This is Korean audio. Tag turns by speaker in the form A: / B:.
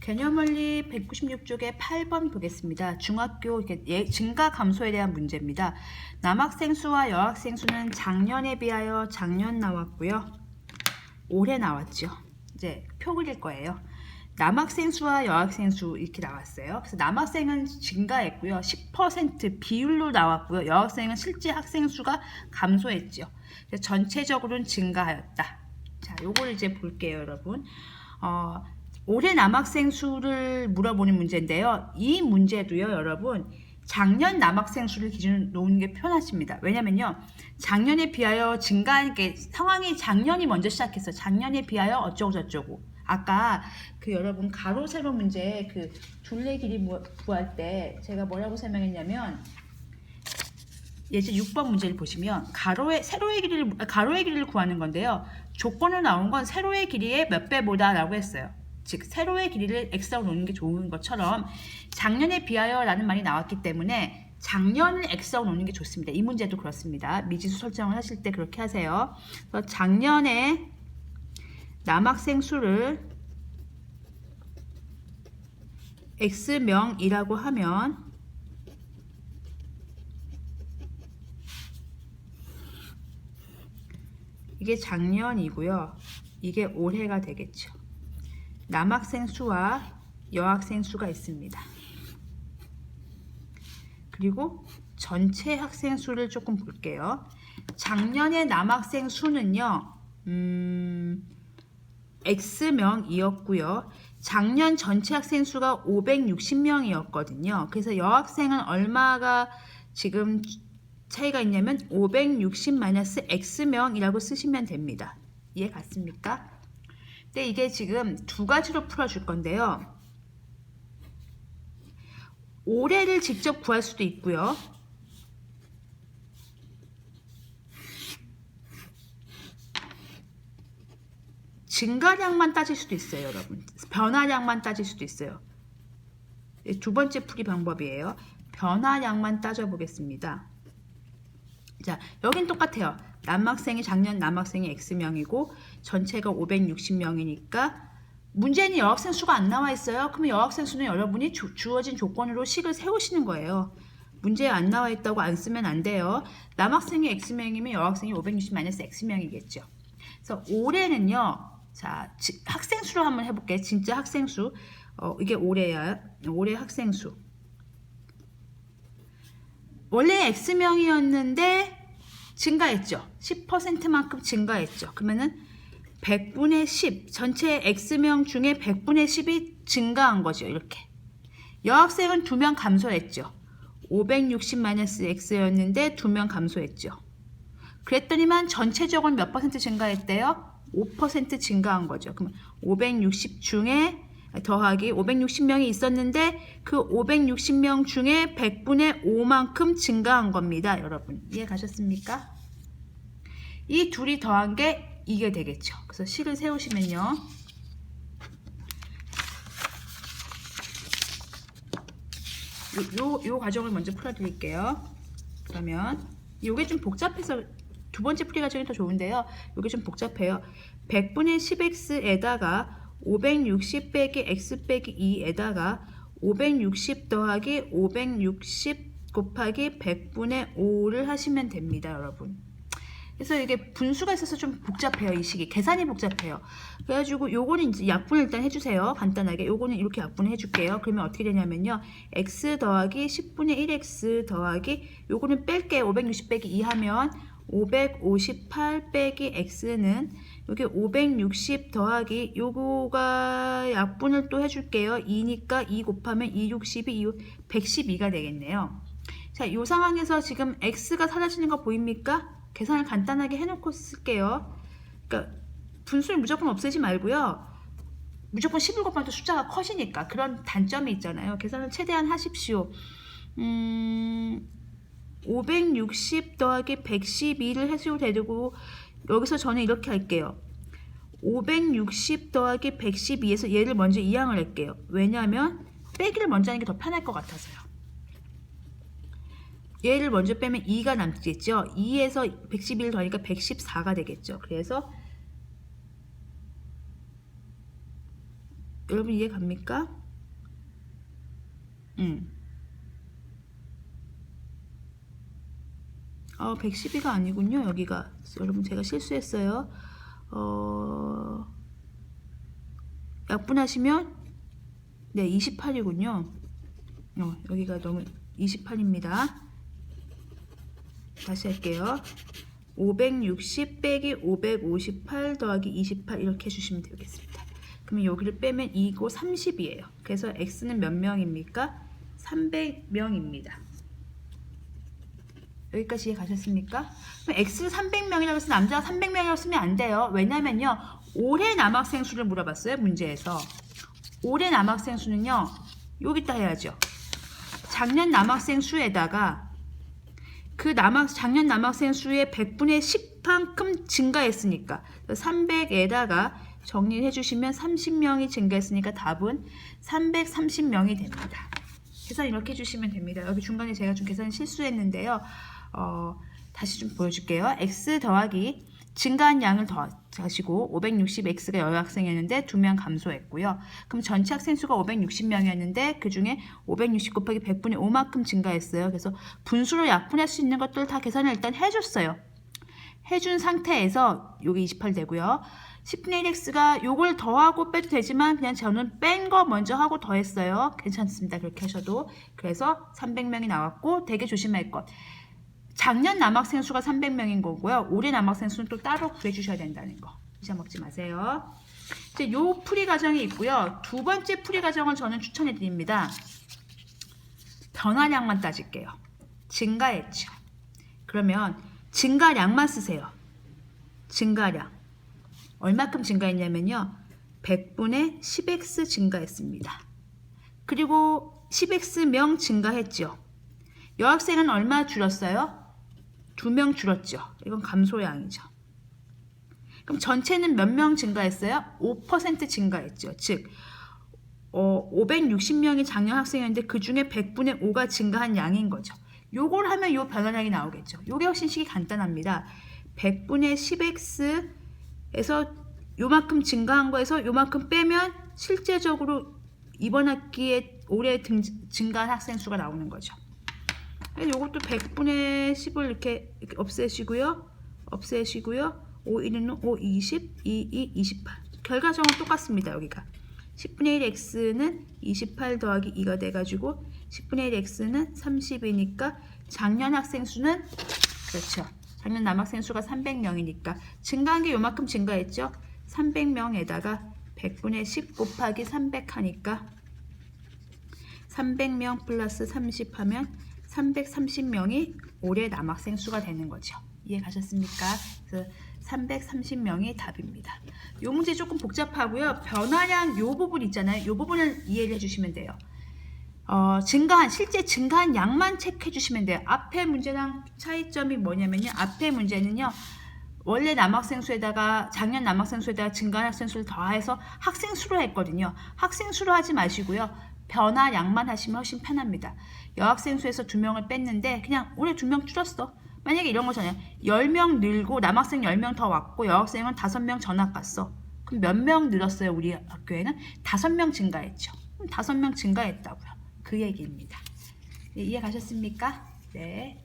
A: 개념원리 196쪽에 8번 보겠습니다. 중학교 증가 감소에 대한 문제입니다. 남학생 수와 여학생 수는 작년에 비하여 작년 나왔고요. 올해 나왔죠. 이제 표 그릴 거예요. 남학생 수와 여학생 수 이렇게 나왔어요. 그래서 남학생은 증가했고요. 10% 비율로 나왔고요. 여학생은 실제 학생 수가 감소했죠. 그래서 전체적으로는 증가하였다. 자, 요걸 이제 볼게요, 여러분. 올해 남학생 수를 물어보는 문제인데요. 이 문제도요, 여러분, 작년 남학생 수를 기준으로 놓는 게 편하십니다. 왜냐면요, 작년에 비하여 증가한 게 상황이 작년이 먼저 시작했어. 작년에 비하여 어쩌고 저쩌고. 아까 여러분 가로 세로 문제 둘레 길이 구할 때 제가 뭐라고 설명했냐면, 예제 6번 문제를 보시면 가로의 길이를 구하는 건데요. 조건으로 나온 건 세로의 길이의 몇 배보다 라고 했어요. 즉 세로의 길이를 x라고 놓는 게 좋은 것처럼 작년에 비하여 라는 말이 나왔기 때문에 작년을 x라고 놓는 게 좋습니다. 이 문제도 그렇습니다. 미지수 설정을 하실 때 그렇게 하세요. 그래서 작년에 남학생 수를 x명이라고 하면 이게 작년이고요. 이게 올해가 되겠죠. 남학생 수와 여학생 수가 있습니다. 그리고 전체 학생 수를 조금 볼게요. 작년의 남학생 수는요, X명이었고요. 작년 전체 학생 수가 560명이었거든요. 그래서 여학생은 얼마가 지금 차이가 있냐면 560-X명이라고 쓰시면 됩니다. 이해 갔습니까? 근데 이게 지금 두 가지로 풀어줄 건데요. 올해를 직접 구할 수도 있고요. 증가량만 따질 수도 있어요, 여러분. 변화량만 따질 수도 있어요. 두 번째 풀이 방법이에요. 변화량만 따져보겠습니다. 자, 여긴 똑같아요. 남학생이 작년 남학생이 X명이고 전체가 560명이니까 문제는 여학생 수가 안 나와 있어요. 그러면 여학생 수는 여러분이 주어진 조건으로 식을 세우시는 거예요. 문제에 안 나와 있다고 안 쓰면 안 돼요. 남학생이 X명이면 여학생이 560-X명이겠죠. 그래서 올해는요. 자, 학생 수로 한번 해볼게요. 진짜 학생 수. 이게 올해야. 올해 학생 수. 원래 X명이었는데 증가했죠. 10%만큼 증가했죠. 그러면은 100분의 10, 전체 X명 중에 100분의 10이 증가한 거죠. 이렇게. 여학생은 2명 감소했죠. 560-X였는데 2명 감소했죠. 그랬더니만 전체적으로 몇 퍼센트 증가했대요? 5% 증가한 거죠. 그러면 560 중에 더하기 560명이 있었는데 그 560명 중에 100분의 5만큼 증가한 겁니다. 여러분 이해 가셨습니까? 이 둘이 더한 게 이게 되겠죠. 그래서 식을 세우시면요. 요 과정을 먼저 풀어드릴게요. 그러면 이게 좀 복잡해서 두 번째 풀이 과정이 더 좋은데요. 이게 좀 복잡해요. 100분의 10x에다가 560 빼기 x 빼기 2에다가 560 더하기 560 곱하기 100분의 5를 하시면 됩니다, 여러분. 그래서 이게 분수가 있어서 좀 복잡해요, 이 식이. 계산이 복잡해요. 그래가지고 요거는 이제 약분을 일단 해주세요. 간단하게. 요거는 이렇게 약분을 해줄게요. 그러면 어떻게 되냐면요. x 더하기 10분의 1x 더하기 요거는 뺄게요. 560 빼기 2 하면 558 빼기 x는 여기 560 더하기 요거가 약분을 또 해줄게요. 2니까 2 곱하면 260이 112가 되겠네요. 자, 요 상황에서 지금 x가 사라지는 거 보입니까? 계산을 간단하게 해놓고 쓸게요. 그러니까 분수를 무조건 없애지 말고요. 무조건 10을 곱하면 또 숫자가 커지니까 그런 단점이 있잖아요. 계산을 최대한 하십시오. 560 더하기 112를 해주고 되고 여기서 저는 이렇게 할게요. 560 더하기 112에서 얘를 먼저 이항을 할게요. 왜냐하면 빼기를 먼저 하는 게 더 편할 것 같아서요. 얘를 먼저 빼면 2가 남겠죠. 2에서 112를 더하니까 114가 되겠죠. 그래서 여러분 이해 갑니까? 112가 아니군요. 여기가 여러분 제가 실수했어요. 약분하시면 네 28이군요. 여기가 너무 28입니다. 다시 할게요. 560 빼기 558 더하기 28 이렇게 해주시면 되겠습니다. 그러면 여기를 빼면 2고 30이에요. 그래서 x는 몇 명입니까? 300명입니다. 여기까지 이해 가셨습니까? 그럼 x를 300명이라고 해서 남자가 300명이라고 쓰면 안 돼요. 왜냐면요. 올해 남학생 수를 물어봤어요. 문제에서. 올해 남학생 수는요. 여기다 해야죠. 작년 남학생 수에다가 그 작년 남학생 수의 100분의 10만큼 증가했으니까 300에다가 정리를 해주시면 30명이 증가했으니까 답은 330명이 됩니다. 계산 이렇게 해주시면 됩니다. 여기 중간에 제가 좀 계산 실수했는데요. 다시 좀 보여줄게요. x 더하기 증가한 양을 더하시고 560x가 여학생이었는데 2명 감소했고요. 그럼 전체 학생 수가 560명이었는데 그 중에 560 곱하기 100분의 5만큼 증가했어요. 그래서 분수로 약분할 수 있는 것들 다 계산을 일단 해줬어요. 해준 상태에서 요게 28 되고요. 10분의 1x가 요걸 더하고 빼도 되지만 그냥 저는 뺀 거 먼저 하고 더했어요. 괜찮습니다. 그렇게 하셔도. 그래서 300명이 나왔고 되게 조심할 것. 작년 남학생 수가 300명인 거고요. 올해 남학생 수는 또 따로 구해주셔야 된다는 거. 잊어먹지 마세요. 이제 요 풀이 과정이 있고요. 두 번째 풀이 과정을 저는 추천해 드립니다. 변화량만 따질게요. 증가했죠. 그러면 증가량만 쓰세요. 증가량. 얼마큼 증가했냐면요. 100분의 10x 증가했습니다. 그리고 10x명 증가했죠. 여학생은 얼마 줄었어요? 2명 줄었죠. 이건 감소량이죠. 그럼 전체는 몇 명 증가했어요? 5% 증가했죠. 즉 560명이 작년 학생이었는데 그 중에 100분의 5가 증가한 양인 거죠. 요걸 하면 요 변화량이 나오겠죠. 요게 훨씬 식이 간단합니다. 100분의 10x에서 요만큼 증가한 거에서 요만큼 빼면 실제적으로 이번 학기에 올해 증가한 학생 수가 나오는 거죠. 요것도 100분의 10을 이렇게 없애시고요. 5, 1은 5, 20, 2, 2, 28. 결과정은 똑같습니다. 여기가. 10분의 1 x는 28 더하기 2가 돼가지고 10분의 1 x는 30이니까 작년 학생 수는 그렇죠. 작년 남학생 수가 300명이니까 증가한 게 요만큼 증가했죠. 300명에다가 100분의 10 곱하기 300 하니까 300명 플러스 30 하면 330명이 올해 남학생 수가 되는 거죠. 이해 가셨습니까? 그래서 330명이 답입니다. 이 문제 조금 복잡하고요. 변화량 요 부분 있잖아요. 요 부분을 이해를 해주시면 돼요. 실제 증가한 양만 체크해 주시면 돼요. 앞에 문제랑 차이점이 뭐냐면요. 앞에 문제는요. 원래 남학생 수에다가 작년 남학생 수에다가 증가한 학생 수를 더해서 학생 수로 했거든요. 학생 수로 하지 마시고요. 변화량만 하시면 훨씬 편합니다. 여학생 수에서 2명을 뺐는데 그냥 올해 2명 줄었어. 만약에 이런 거잖아요. 10명 늘고 남학생 10명 더 왔고 여학생은 5명 전학 갔어. 그럼 몇 명 늘었어요? 우리 학교에는 5명 증가했죠. 그럼 5명 증가했다고요. 그 얘기입니다. 네, 이해 가셨습니까? 네.